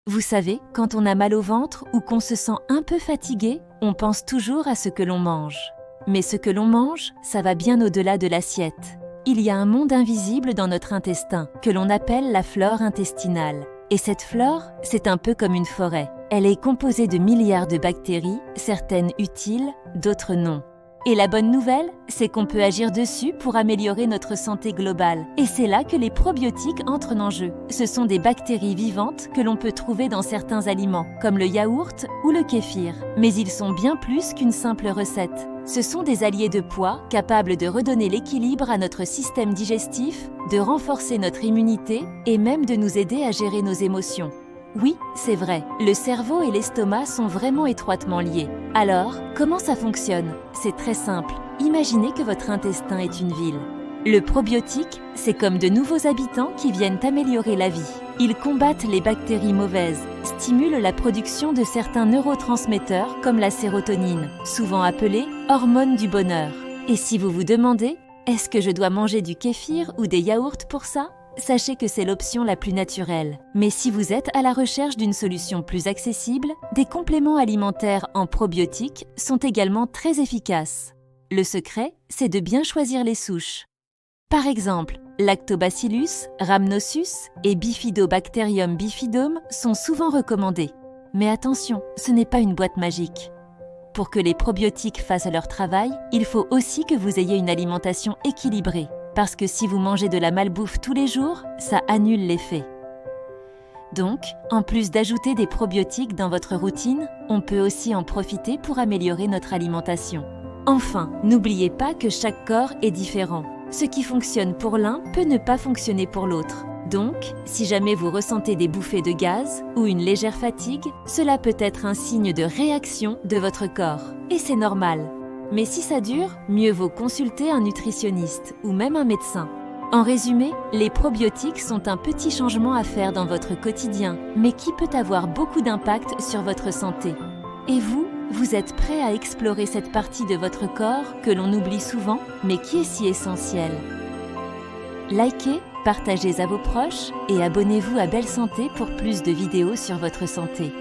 Vous savez, quand on a mal au ventre ou qu'on se sent un peu fatigué, on pense toujours à ce que l'on mange. Mais ce que l'on mange, ça va bien au-delà de l'assiette. Il y a un monde invisible dans notre intestin, que l'on appelle la flore intestinale. Et cette flore, c'est un peu comme une forêt. Elle est composée de milliards de bactéries, certaines utiles, d'autres non. Et la bonne nouvelle, c'est qu'on peut agir dessus pour améliorer notre santé globale. Et c'est là que les probiotiques entrent en jeu. Ce sont des bactéries vivantes que l'on peut trouver dans certains aliments, comme le yaourt ou le kéfir. Mais ils sont bien plus qu'une simple recette. Ce sont des alliés de poids capables de redonner l'équilibre à notre système digestif, de renforcer notre immunité et même de nous aider à gérer nos émotions. Oui, c'est vrai, le cerveau et l'estomac sont vraiment étroitement liés. Alors, comment ça fonctionne? C'est très simple. Imaginez que votre intestin est une ville. Le probiotique, c'est comme de nouveaux habitants qui viennent améliorer la vie. Ils combattent les bactéries mauvaises, stimulent la production de certains neurotransmetteurs comme la sérotonine, souvent appelée hormone du bonheur. Et si vous vous demandez, est-ce que je dois manger du kéfir ou des yaourts pour ça? Sachez que c'est l'option la plus naturelle. Mais si vous êtes à la recherche d'une solution plus accessible, des compléments alimentaires en probiotiques sont également très efficaces. Le secret, c'est de bien choisir les souches. Par exemple, Lactobacillus, Rhamnosus et Bifidobacterium bifidum sont souvent recommandés. Mais attention, ce n'est pas une boîte magique. Pour que les probiotiques fassent leur travail, il faut aussi que vous ayez une alimentation équilibrée. Parce que si vous mangez de la malbouffe tous les jours, ça annule l'effet. Donc, en plus d'ajouter des probiotiques dans votre routine, on peut aussi en profiter pour améliorer notre alimentation. Enfin, n'oubliez pas que chaque corps est différent. Ce qui fonctionne pour l'un peut ne pas fonctionner pour l'autre. Donc, si jamais vous ressentez des bouffées de gaz ou une légère fatigue, cela peut être un signe de réaction de votre corps. Et c'est normal. Mais si ça dure, mieux vaut consulter un nutritionniste ou même un médecin. En résumé, les probiotiques sont un petit changement à faire dans votre quotidien, mais qui peut avoir beaucoup d'impact sur votre santé. Et vous êtes prêt à explorer cette partie de votre corps que l'on oublie souvent, mais qui est si essentielle. Likez, partagez à vos proches et abonnez-vous à Belle Santé pour plus de vidéos sur votre santé.